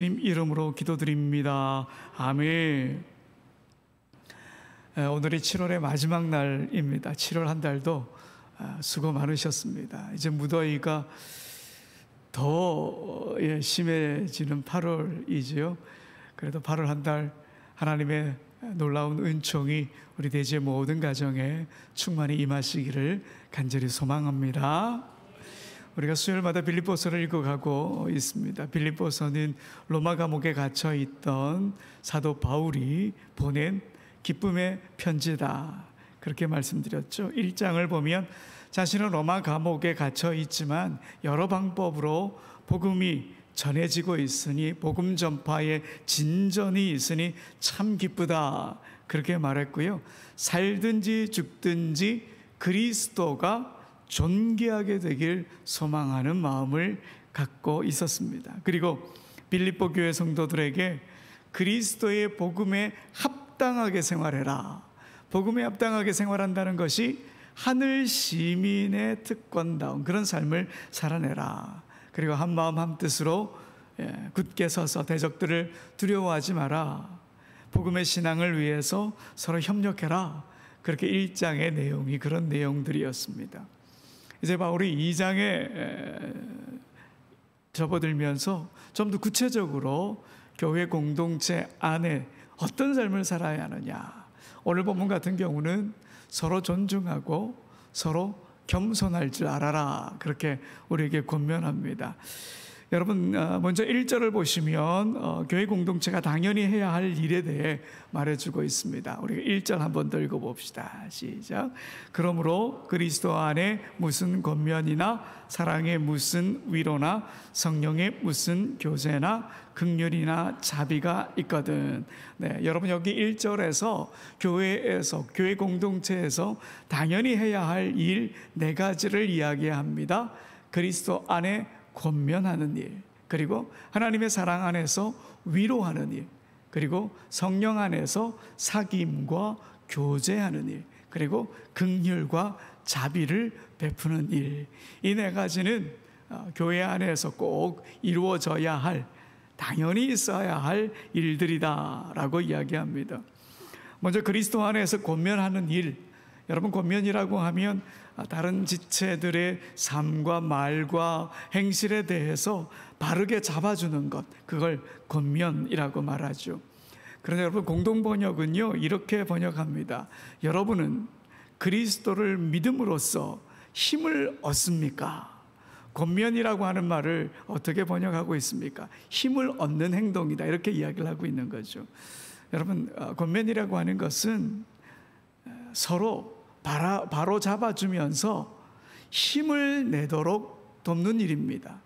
주님 이름으로 기도드립니다. 아멘. 오늘이 7월의 마지막 날입니다. 7월 한 달도 수고 많으셨습니다. 이제 무더위가 더 심해지는 8월이지요. 그래도 8월 한 달 하나님의 놀라운 은총이 우리 대지의 모든 가정에 충만히 임하시기를 간절히 소망합니다. 우리가 수요일마다 빌립보서를 읽어가고 있습니다. 빌립보서는 로마 감옥에 갇혀 있던 사도 바울이 보낸 기쁨의 편지다, 그렇게 말씀드렸죠. 1장을 보면 자신은 로마 감옥에 갇혀 있지만 여러 방법으로 복음이 전해지고 있으니, 복음 전파에 진전이 있으니 참 기쁘다, 그렇게 말했고요. 살든지 죽든지 그리스도가 존귀하게 되길 소망하는 마음을 갖고 있었습니다. 그리고 빌립보 교회 성도들에게 그리스도의 복음에 합당하게 생활해라, 복음에 합당하게 생활한다는 것이 하늘 시민의 특권다운 그런 삶을 살아내라. 그리고 한 마음 한 뜻으로 굳게 서서 대적들을 두려워하지 마라, 복음의 신앙을 위해서 서로 협력해라. 그렇게 1장의 내용이 그런 내용들이었습니다. 이제 바울이 2장에 접어들면서 좀 더 구체적으로 교회 공동체 안에 어떤 삶을 살아야 하느냐, 오늘 본문 같은 경우는 서로 존중하고 서로 겸손할 줄 알아라, 그렇게 우리에게 권면합니다. 여러분, 먼저 1절을 보시면 교회 공동체가 당연히 해야 할 일에 대해 말해주고 있습니다. 우리가 1절 한번 더 읽어봅시다. 시작. 그러므로 그리스도 안에 무슨 권면이나 사랑의 무슨 위로나 성령의 무슨 교제나 긍휼이나 자비가 있거든. 네, 여러분, 여기 1절에서 교회에서, 교회 공동체에서 당연히 해야 할 일 4가지를 이야기합니다. 그리스도 안에 권면하는 일, 그리고 하나님의 사랑 안에서 위로하는 일, 그리고 성령 안에서 사귐과 교제하는 일, 그리고 긍휼과 자비를 베푸는 일. 이 4가지는 교회 안에서 꼭 이루어져야 할, 당연히 있어야 할 일들이다 라고 이야기합니다. 먼저 그리스도 안에서 권면하는 일. 여러분, 권면이라고 하면 다른 지체들의 삶과 말과 행실에 대해서 바르게 잡아주는 것, 그걸 권면이라고 말하죠. 그런데 여러분, 공동번역은요 이렇게 번역합니다. 여러분은 그리스도를 믿음으로써 힘을 얻습니까? 권면이라고 하는 말을 어떻게 번역하고 있습니까? 힘을 얻는 행동이다, 이렇게 이야기를 하고 있는 거죠. 여러분, 권면이라고 하는 것은 서로 바로 잡아주면서 힘을 내도록 돕는 일입니다.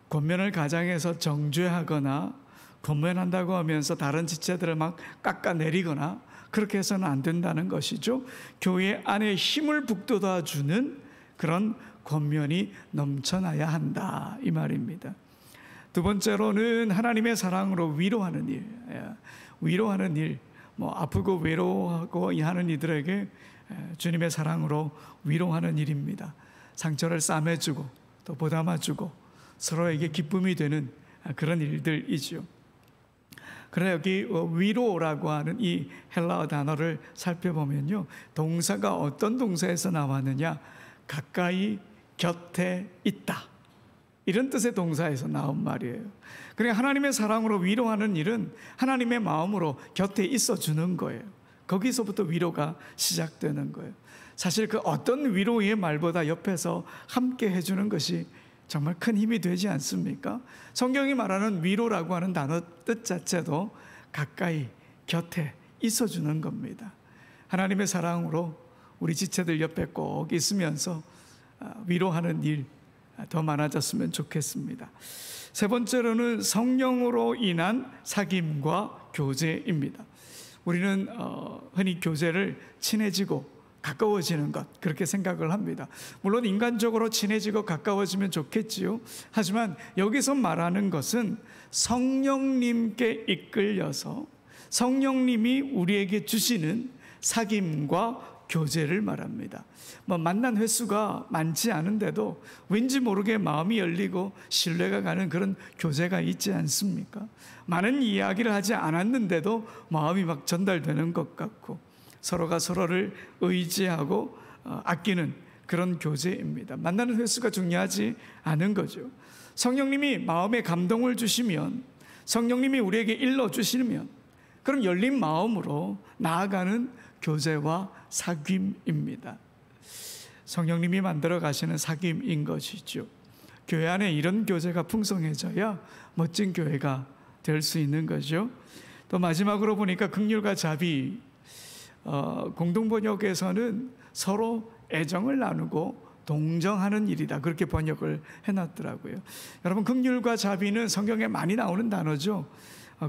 권면을 가장해서 정죄하거나 권면한다고 하면서 다른 지체들을 막 깎아내리거나 그렇게 해서는 안 된다는 것이죠. 교회 안에 힘을 북돋아주는 그런 권면이 넘쳐나야 한다, 이 말입니다. 두 번째로는 하나님의 사랑으로 위로하는 일. 위로하는 일, 아프고 외로워하고 하는 이들에게 주님의 사랑으로 위로하는 일입니다. 상처를 싸매주고 또 보담아주고 서로에게 기쁨이 되는 그런 일들이죠. 그러나 여기 위로라고 하는 이 헬라어 단어를 살펴보면요, 동사가 어떤 동사에서 나왔느냐, 가까이 곁에 있다, 이런 뜻의 동사에서 나온 말이에요. 그러니까 하나님의 사랑으로 위로하는 일은 하나님의 마음으로 곁에 있어주는 거예요. 거기서부터 위로가 시작되는 거예요. 사실 그 어떤 위로의 말보다 옆에서 함께 해주는 것이 정말 큰 힘이 되지 않습니까? 성경이 말하는 위로라고 하는 단어 뜻 자체도 가까이 곁에 있어주는 겁니다. 하나님의 사랑으로 우리 지체들 옆에 꼭 있으면서 위로하는 일 더 많아졌으면 좋겠습니다. 세 번째로는 성령으로 인한 사귐과 교제입니다. 우리는 흔히 교제를 친해지고 가까워지는 것, 그렇게 생각을 합니다. 물론 인간적으로 친해지고 가까워지면 좋겠지요. 하지만 여기서 말하는 것은 성령님께 이끌려서 성령님이 우리에게 주시는 사귐과 교제를 말합니다. 만난 횟수가 많지 않은데도 왠지 모르게 마음이 열리고 신뢰가 가는 그런 교제가 있지 않습니까? 많은 이야기를 하지 않았는데도 마음이 막 전달되는 것 같고 서로가 서로를 의지하고 아끼는 그런 교제입니다. 만나는 횟수가 중요하지 않은 거죠. 성령님이 마음에 감동을 주시면, 성령님이 우리에게 일러주시면, 그럼 열린 마음으로 나아가는 교제와 사귐입니다. 성령님이 만들어 가시는 사귐인 것이죠. 교회 안에 이런 교제가 풍성해져야 멋진 교회가 될 수 있는 거죠. 또 마지막으로 보니까 긍휼과 자비, 공동번역에서는 서로 애정을 나누고 동정하는 일이다, 그렇게 번역을 해놨더라고요. 여러분, 긍휼과 자비는 성경에 많이 나오는 단어죠.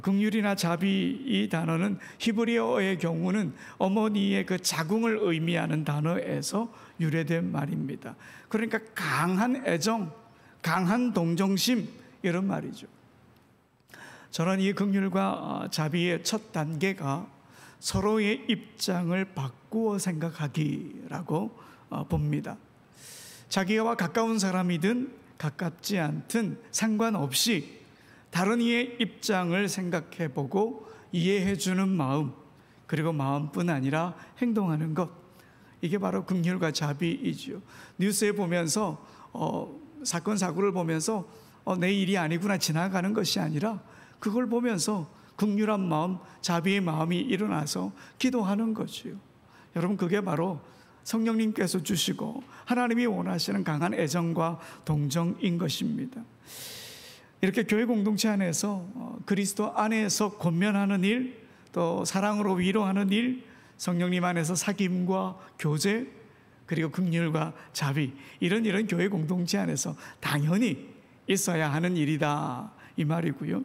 긍휼이나 자비, 이 단어는 히브리어의 경우는 어머니의 그 자궁을 의미하는 단어에서 유래된 말입니다. 그러니까 강한 애정, 강한 동정심, 이런 말이죠. 저는 이 긍휼과 자비의 첫 단계가 서로의 입장을 바꾸어 생각하기라고 봅니다. 자기와 가까운 사람이든 가깝지 않든 상관없이 다른 이의 입장을 생각해보고 이해해주는 마음, 그리고 마음뿐 아니라 행동하는 것, 이게 바로 긍휼과 자비이지요. 뉴스에 보면서 사건 사고를 보면서 내 일이 아니구나 지나가는 것이 아니라 그걸 보면서 긍휼한 마음, 자비의 마음이 일어나서 기도하는 거지요. 여러분, 그게 바로 성령님께서 주시고 하나님이 원하시는 강한 애정과 동정인 것입니다. 이렇게 교회 공동체 안에서 그리스도 안에서 권면하는 일, 또 사랑으로 위로하는 일, 성령님 안에서 사귐과 교제, 그리고 긍휼과 자비, 이런 교회 공동체 안에서 당연히 있어야 하는 일이다, 이 말이고요.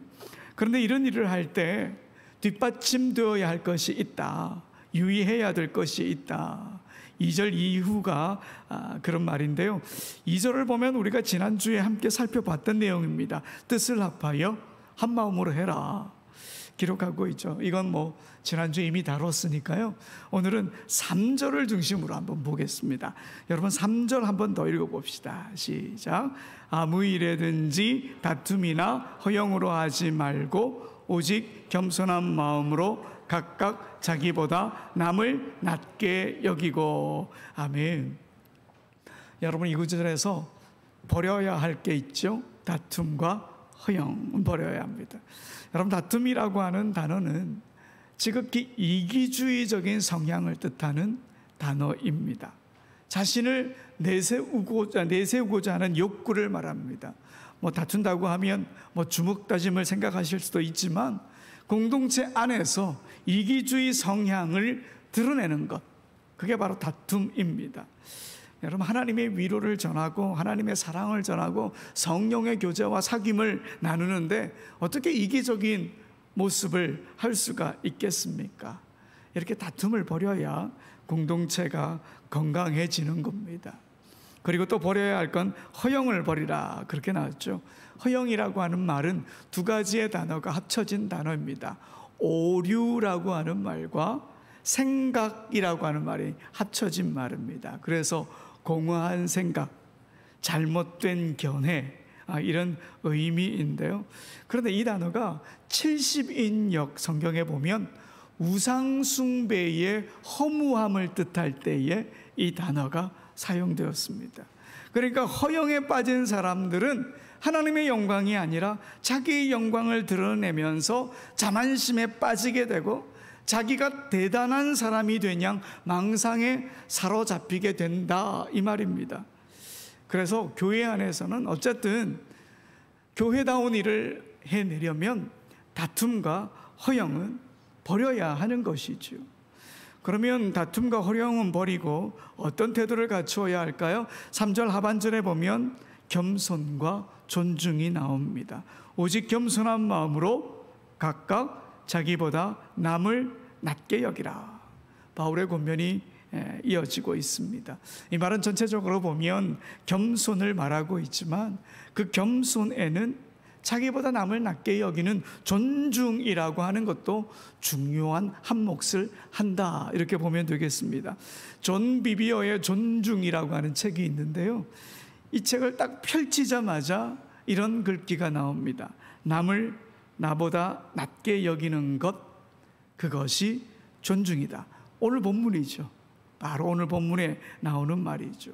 그런데 이런 일을 할 때 뒷받침되어야 할 것이 있다, 유의해야 될 것이 있다. 2절 이후가 그런 말인데요. 2절을 보면 우리가 지난주에 함께 살펴봤던 내용입니다. 뜻을 합하여 한 마음으로 해라, 기록하고 있죠. 이건 지난주에 이미 다뤘으니까요. 오늘은 3절을 중심으로 한번 보겠습니다. 여러분, 3절 한번 더 읽어봅시다. 시작. 아무 일에든지 다툼이나 허영으로 하지 말고 오직 겸손한 마음으로 각각 자기보다 남을 낮게 여기고. 아멘. 여러분, 이 구절에서 버려야 할 게 있죠. 다툼과 허영, 버려야 합니다. 여러분, 다툼이라고 하는 단어는 지극히 이기주의적인 성향을 뜻하는 단어입니다. 자신을 내세우고자 하는 욕구를 말합니다. 다툰다고 하면 주먹다짐을 생각하실 수도 있지만 공동체 안에서 이기주의 성향을 드러내는 것, 그게 바로 다툼입니다. 여러분, 하나님의 위로를 전하고 하나님의 사랑을 전하고 성령의 교제와 사귐을 나누는데 어떻게 이기적인 모습을 할 수가 있겠습니까? 이렇게 다툼을 버려야 공동체가 건강해지는 겁니다. 그리고 또 버려야 할 건 허영을 버리라, 그렇게 나왔죠. 허영이라고 하는 말은 두 가지의 단어가 합쳐진 단어입니다. 오류라고 하는 말과 생각이라고 하는 말이 합쳐진 말입니다. 그래서 공허한 생각, 잘못된 견해, 이런 의미인데요. 그런데 이 단어가 70인역 성경에 보면 우상숭배의 허무함을 뜻할 때에 이 단어가 사용되었습니다. 그러니까 허영에 빠진 사람들은 하나님의 영광이 아니라 자기의 영광을 드러내면서 자만심에 빠지게 되고 자기가 대단한 사람이 되냐 망상에 사로잡히게 된다, 이 말입니다. 그래서 교회 안에서는 어쨌든 교회다운 일을 해내려면 다툼과 허영은 버려야 하는 것이죠. 그러면 다툼과 허영은 버리고 어떤 태도를 갖추어야 할까요? 3절 하반절에 보면 겸손과 존중이 나옵니다. 오직 겸손한 마음으로 각각 자기보다 남을 낮게 여기라. 바울의 권면이 이어지고 있습니다. 이 말은 전체적으로 보면 겸손을 말하고 있지만 그 겸손에는 자기보다 남을 낮게 여기는 존중이라고 하는 것도 중요한 한 몫을 한다, 이렇게 보면 되겠습니다. 존 비비어의 존중이라고 하는 책이 있는데요, 이 책을 딱 펼치자마자 이런 글귀가 나옵니다. 남을 나보다 낮게 여기는 것, 그것이 존중이다. 오늘 본문이죠. 바로 오늘 본문에 나오는 말이죠.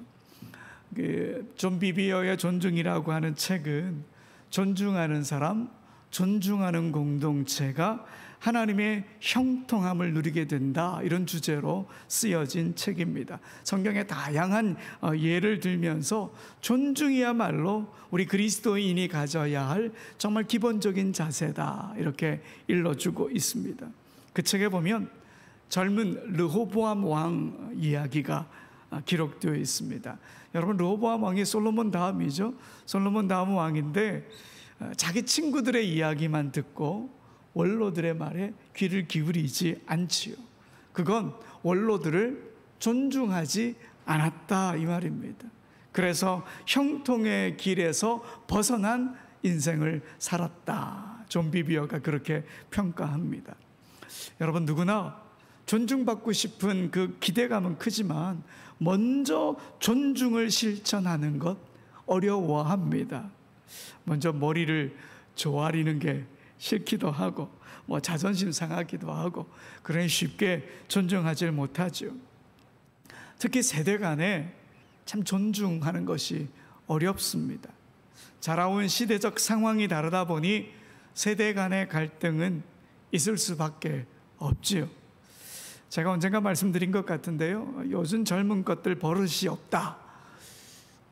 존 비비어의 존중이라고 하는 책은 존중하는 사람, 존중하는 공동체가 하나님의 형통함을 누리게 된다, 이런 주제로 쓰여진 책입니다. 성경에 다양한 예를 들면서 존중이야말로 우리 그리스도인이 가져야 할 정말 기본적인 자세다, 이렇게 일러주고 있습니다. 그 책에 보면 젊은 르호보암 왕 이야기가 기록되어 있습니다. 여러분, 르호보암 왕이 솔로몬 다음이죠. 솔로몬 다음 왕인데 자기 친구들의 이야기만 듣고 원로들의 말에 귀를 기울이지 않지요. 그건 원로들을 존중하지 않았다, 이 말입니다. 그래서 형통의 길에서 벗어난 인생을 살았다, 존 비비어가 그렇게 평가합니다. 여러분, 누구나 존중받고 싶은 그 기대감은 크지만 먼저 존중을 실천하는 것 어려워합니다. 먼저 머리를 조아리는 게 싫기도 하고 자존심 상하기도 하고, 그러니 쉽게 존중하지 못하죠. 특히 세대 간에 참 존중하는 것이 어렵습니다. 자라온 시대적 상황이 다르다 보니 세대 간의 갈등은 있을 수밖에 없지요. 제가 언젠가 말씀드린 것 같은데요, 요즘 젊은 것들 버릇이 없다,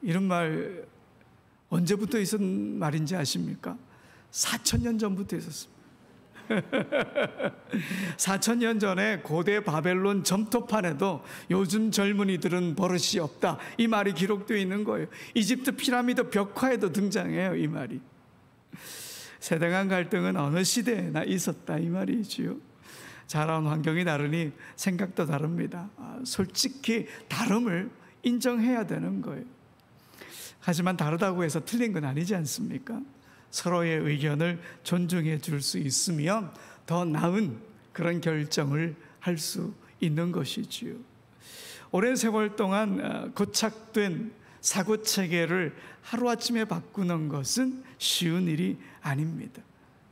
이런 말 언제부터 있었던 말인지 아십니까? 4,000년 전부터 있었습니다. 4,000년 전에 고대 바벨론 점토판에도 요즘 젊은이들은 버릇이 없다, 이 말이 기록되어 있는 거예요. 이집트 피라미드 벽화에도 등장해요, 이 말이. 세대 간 갈등은 어느 시대에나 있었다, 이 말이지요. 자라온 환경이 다르니 생각도 다릅니다. 솔직히 다름을 인정해야 되는 거예요. 하지만 다르다고 해서 틀린 건 아니지 않습니까? 서로의 의견을 존중해 줄 수 있으면 더 나은 그런 결정을 할 수 있는 것이지요. 오랜 세월 동안 고착된 사고체계를 하루아침에 바꾸는 것은 쉬운 일이 아닙니다.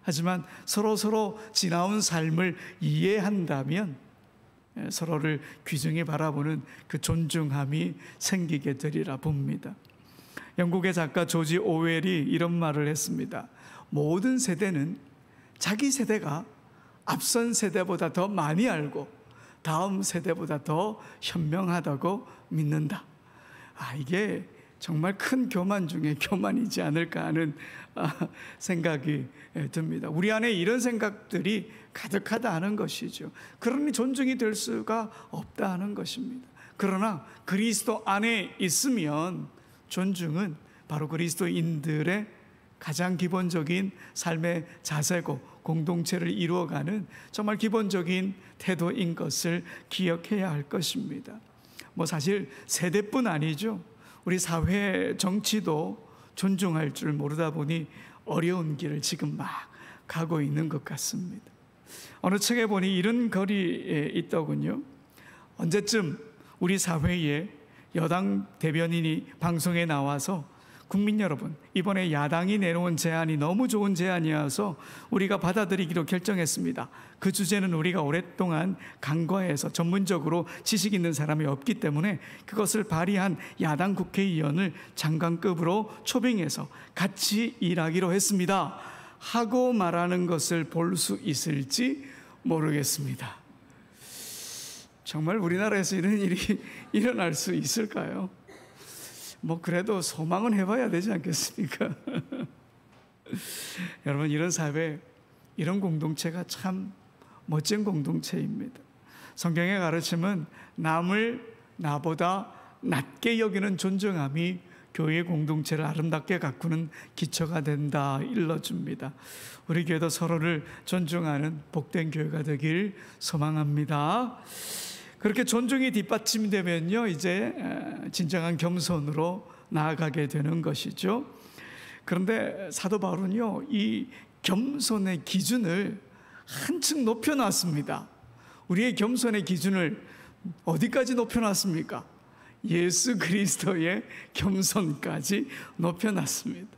하지만 서로 지나온 삶을 이해한다면 서로를 귀중히 바라보는 그 존중함이 생기게 되리라 봅니다. 영국의 작가 조지 오웰이 이런 말을 했습니다. 모든 세대는 자기 세대가 앞선 세대보다 더 많이 알고 다음 세대보다 더 현명하다고 믿는다. 이게 정말 큰 교만 중에 교만이지 않을까 하는 생각이 듭니다. 우리 안에 이런 생각들이 가득하다 하는 것이죠. 그러니 존중이 될 수가 없다 하는 것입니다. 그러나 그리스도 안에 있으면 존중은 바로 그리스도인들의 가장 기본적인 삶의 자세고 공동체를 이루어가는 정말 기본적인 태도인 것을 기억해야 할 것입니다. 사실 세대뿐 아니죠. 우리 사회 정치도 존중할 줄 모르다 보니 어려운 길을 지금 막 가고 있는 것 같습니다. 어느 책에 보니 이런 글이 있더군요. 언제쯤 우리 사회에 여당 대변인이 방송에 나와서 국민 여러분, 이번에 야당이 내놓은 제안이 너무 좋은 제안이어서 우리가 받아들이기로 결정했습니다. 그 주제는 우리가 오랫동안 간과해서 전문적으로 지식 있는 사람이 없기 때문에 그것을 발의한 야당 국회의원을 장관급으로 초빙해서 같이 일하기로 했습니다 하고 말하는 것을 볼 수 있을지 모르겠습니다. 정말 우리나라에서 이런 일이 일어날 수 있을까요? 그래도 소망은 해봐야 되지 않겠습니까? 여러분, 이런 사회, 이런 공동체가 참 멋진 공동체입니다. 성경의 가르침은 남을 나보다 낮게 여기는 존중함이 교회 공동체를 아름답게 가꾸는 기초가 된다 일러줍니다. 우리 교회도 서로를 존중하는 복된 교회가 되길 소망합니다. 그렇게 존중이 뒷받침되면요, 이제 진정한 겸손으로 나아가게 되는 것이죠. 그런데 사도 바울은요, 이 겸손의 기준을 한층 높여놨습니다. 우리의 겸손의 기준을 어디까지 높여놨습니까? 예수 그리스도의 겸손까지 높여놨습니다.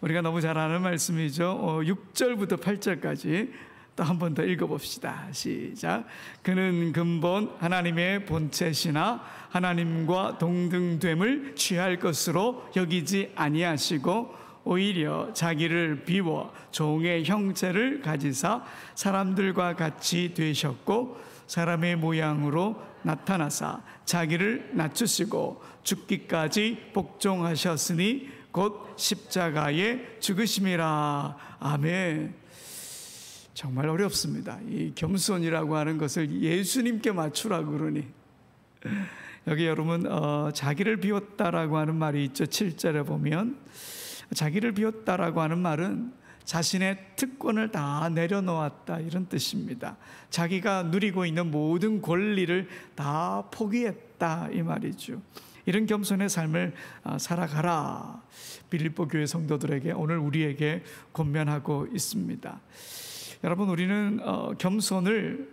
우리가 너무 잘 아는 말씀이죠. 6절부터 8절까지 또 한 번 더 읽어봅시다. 시작. 그는 근본 하나님의 본체시나 하나님과 동등됨을 취할 것으로 여기지 아니하시고 오히려 자기를 비워 종의 형체를 가지사 사람들과 같이 되셨고 사람의 모양으로 나타나사 자기를 낮추시고 죽기까지 복종하셨으니 곧 십자가에 죽으심이라. 아멘. 정말 어렵습니다. 이 겸손이라고 하는 것을 예수님께 맞추라고 그러니, 여기 여러분 자기를 비웠다라고 하는 말이 있죠. 7절에 보면 자기를 비웠다라고 하는 말은 자신의 특권을 다 내려놓았다, 이런 뜻입니다. 자기가 누리고 있는 모든 권리를 다 포기했다, 이 말이죠. 이런 겸손의 삶을 살아가라, 빌립보 교회 성도들에게, 오늘 우리에게 권면하고 있습니다. 여러분, 우리는 겸손을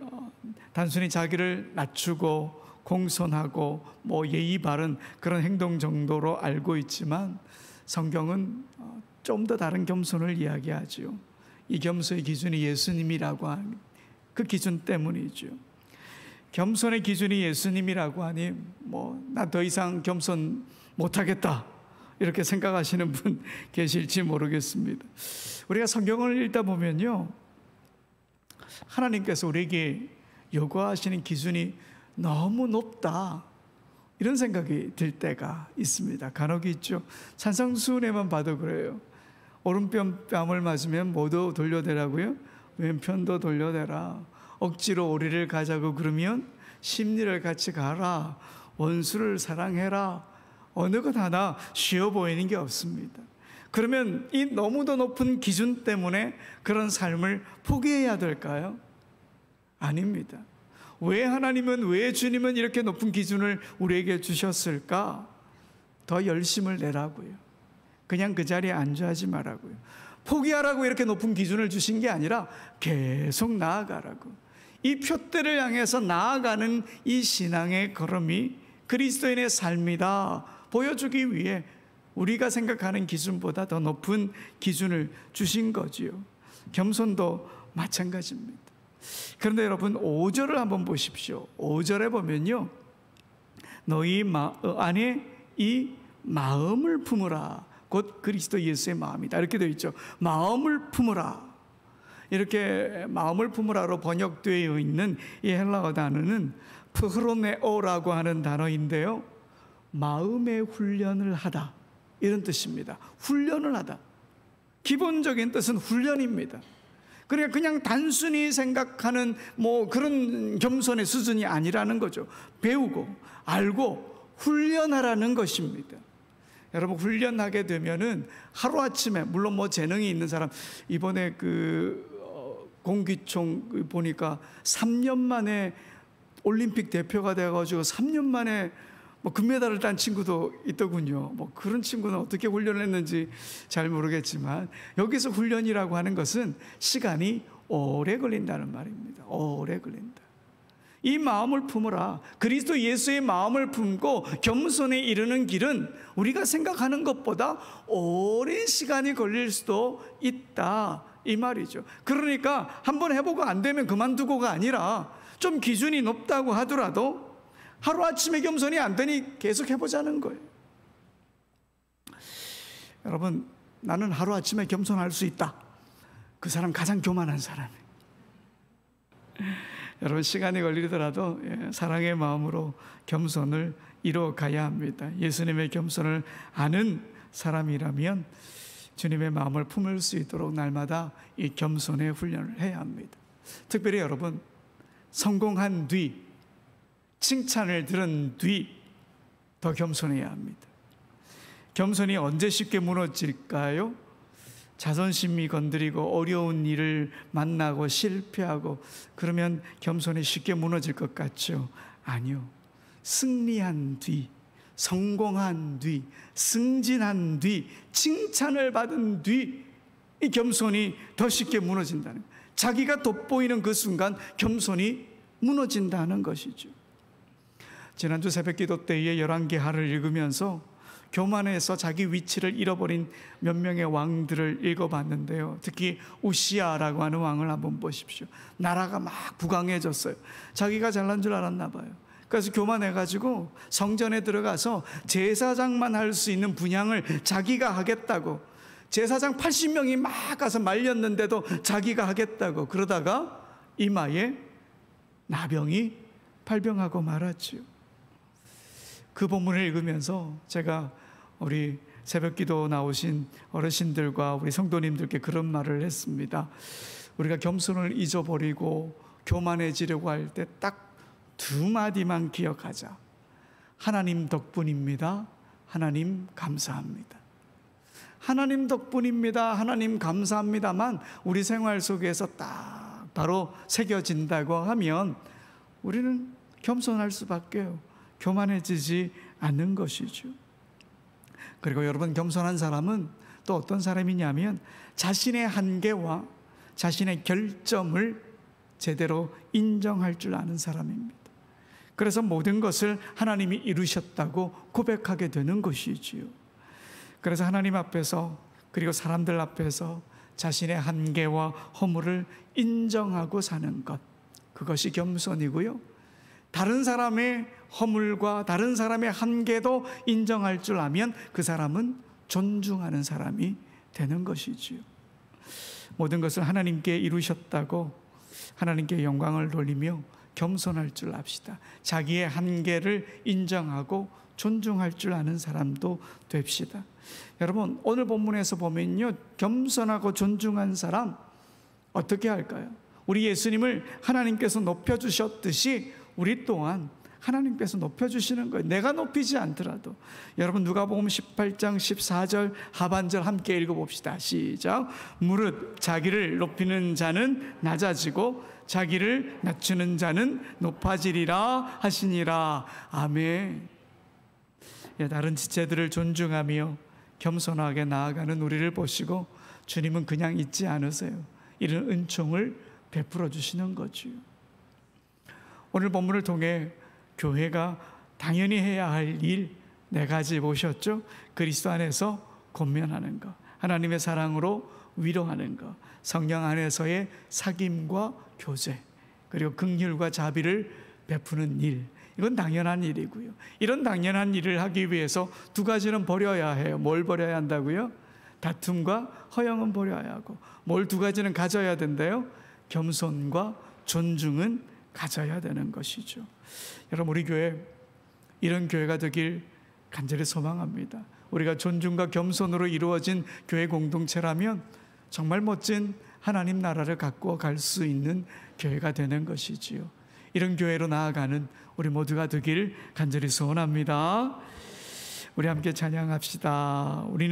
단순히 자기를 낮추고 공손하고 예의 바른 그런 행동 정도로 알고 있지만, 성경은 좀 더 다른 겸손을 이야기하죠. 이 겸손의 기준이 예수님이라고 하는 그 기준 때문이죠. 겸손의 기준이 예수님이라고 하니 나 더 이상 겸손 못하겠다, 이렇게 생각하시는 분 계실지 모르겠습니다. 우리가 성경을 읽다 보면요, 하나님께서 우리에게 요구하시는 기준이 너무 높다, 이런 생각이 들 때가 있습니다. 간혹 있죠. 산상수훈에만 봐도 그래요. 오른뺨을 맞으면 모두 돌려대라고요? 왼편도 돌려대라. 억지로 오리를 가자고 그러면 심리를 같이 가라. 원수를 사랑해라. 어느 것 하나 쉬워 보이는 게 없습니다. 그러면 이 너무도 높은 기준 때문에 그런 삶을 포기해야 될까요? 아닙니다. 왜 하나님은, 왜 주님은 이렇게 높은 기준을 우리에게 주셨을까? 더 열심을 내라고요. 그냥 그 자리에 안주하지 말라고요. 포기하라고 이렇게 높은 기준을 주신 게 아니라 계속 나아가라고. 이 표대를 향해서 나아가는 이 신앙의 걸음이 그리스도인의 삶이다 보여주기 위해 우리가 생각하는 기준보다 더 높은 기준을 주신 거지요. 겸손도 마찬가지입니다. 그런데 여러분, 5절을 한번 보십시오. 5절에 보면요, 너희 안에 이 마음을 품으라. 곧 그리스도 예수의 마음이다, 이렇게 되어 있죠. 마음을 품으라. 이렇게 마음을 품으라로 번역되어 있는 이 헬라어 단어는 프흐로네오라고 하는 단어인데요, 마음의 훈련을 하다, 이런 뜻입니다. 훈련을 하다. 기본적인 뜻은 훈련입니다. 그러니까 그냥 단순히 생각하는 그런 겸손의 수준이 아니라는 거죠. 배우고 알고 훈련하라는 것입니다. 여러분, 훈련하게 되면은 하루아침에, 물론 재능이 있는 사람, 이번에 공기총 보니까 3년 만에 올림픽 대표가 돼가지고 3년 만에 금메달을 딴 친구도 있더군요. 그런 친구는 어떻게 훈련을 했는지 잘 모르겠지만, 여기서 훈련이라고 하는 것은 시간이 오래 걸린다는 말입니다. 오래 걸린다. 이 마음을 품으라. 그리스도 예수의 마음을 품고 겸손에 이르는 길은 우리가 생각하는 것보다 오랜 시간이 걸릴 수도 있다, 이 말이죠. 그러니까 한번 해보고 안 되면 그만두고가 아니라, 좀 기준이 높다고 하더라도 하루아침에 겸손이 안 되니 계속 해보자는 거예요. 여러분, 나는 하루아침에 겸손할 수 있다. 그 사람 가장 교만한 사람이에요. 여러분, 시간이 걸리더라도 사랑의 마음으로 겸손을 이뤄가야 합니다. 예수님의 겸손을 아는 사람이라면 주님의 마음을 품을 수 있도록 날마다 이 겸손의 훈련을 해야 합니다. 특별히 여러분, 성공한 뒤, 칭찬을 들은 뒤 더 겸손해야 합니다. 겸손이 언제 쉽게 무너질까요? 자존심이 건드리고 어려운 일을 만나고 실패하고 그러면 겸손이 쉽게 무너질 것 같죠? 아니요. 승리한 뒤, 성공한 뒤, 승진한 뒤, 칭찬을 받은 뒤 이 겸손이 더 쉽게 무너진다는 거예요. 자기가 돋보이는 그 순간 겸손이 무너진다는 것이죠. 지난주 새벽기도 때에 열왕기하를 읽으면서 교만해서 자기 위치를 잃어버린 몇 명의 왕들을 읽어봤는데요. 특히 우시아라고 하는 왕을 한번 보십시오. 나라가 막 부강해졌어요. 자기가 잘난 줄 알았나 봐요. 그래서 교만해가지고 성전에 들어가서 제사장만 할 수 있는 분향을 자기가 하겠다고, 제사장 80명이 막 가서 말렸는데도 자기가 하겠다고 그러다가 이마에 나병이 발병하고 말았죠. 그 본문을 읽으면서 제가 우리 새벽기도 나오신 어르신들과 우리 성도님들께 그런 말을 했습니다. 우리가 겸손을 잊어버리고 교만해지려고 할 때 딱 두 마디만 기억하자. 하나님 덕분입니다. 하나님 감사합니다. 하나님 덕분입니다. 하나님 감사합니다만 우리 생활 속에서 딱 바로 새겨진다고 하면 우리는 겸손할 수밖에요. 교만해지지 않는 것이죠. 그리고 여러분, 겸손한 사람은 또 어떤 사람이냐면 자신의 한계와 자신의 결점을 제대로 인정할 줄 아는 사람입니다. 그래서 모든 것을 하나님이 이루셨다고 고백하게 되는 것이지요. 그래서 하나님 앞에서 그리고 사람들 앞에서 자신의 한계와 허물을 인정하고 사는 것, 그것이 겸손이고요. 다른 사람의 허물과 다른 사람의 한계도 인정할 줄 아면 그 사람은 존중하는 사람이 되는 것이지요. 모든 것을 하나님께 이루셨다고 하나님께 영광을 돌리며 겸손할 줄 압시다. 자기의 한계를 인정하고 존중할 줄 아는 사람도 됩시다. 여러분, 오늘 본문에서 보면요, 겸손하고 존중한 사람 어떻게 할까요? 우리 예수님을 하나님께서 높여주셨듯이 우리 또한 하나님께서 높여주시는 거예요. 내가 높이지 않더라도. 여러분, 누가복음 18장 14절 하반절 함께 읽어봅시다. 시작. 무릇 자기를 높이는 자는 낮아지고 자기를 낮추는 자는 높아지리라 하시니라. 아멘. 다른 지체들을 존중하며 겸손하게 나아가는 우리를 보시고 주님은 그냥 있지 않으세요. 이런 은총을 베풀어 주시는 거죠. 오늘 본문을 통해 교회가 당연히 해야 할 일 4가지 보셨죠? 그리스도 안에서 권면하는 것, 하나님의 사랑으로 위로하는 것, 성령 안에서의 사귐과 교제, 그리고 긍휼과 자비를 베푸는 일, 이건 당연한 일이고요. 이런 당연한 일을 하기 위해서 2가지는 버려야 해요. 뭘 버려야 한다고요? 다툼과 허영은 버려야 하고, 뭘 2가지는 가져야 된대요? 겸손과 존중은 가져야 되는 것이죠. 여러분, 우리 교회 이런 교회가 되길 간절히 소망합니다. 우리가 존중과 겸손으로 이루어진 교회 공동체라면 정말 멋진 하나님 나라를 갖고 갈 수 있는 교회가 되는 것이지요. 이런 교회로 나아가는 우리 모두가 되길 간절히 소원합니다. 우리 함께 찬양합시다. 우리는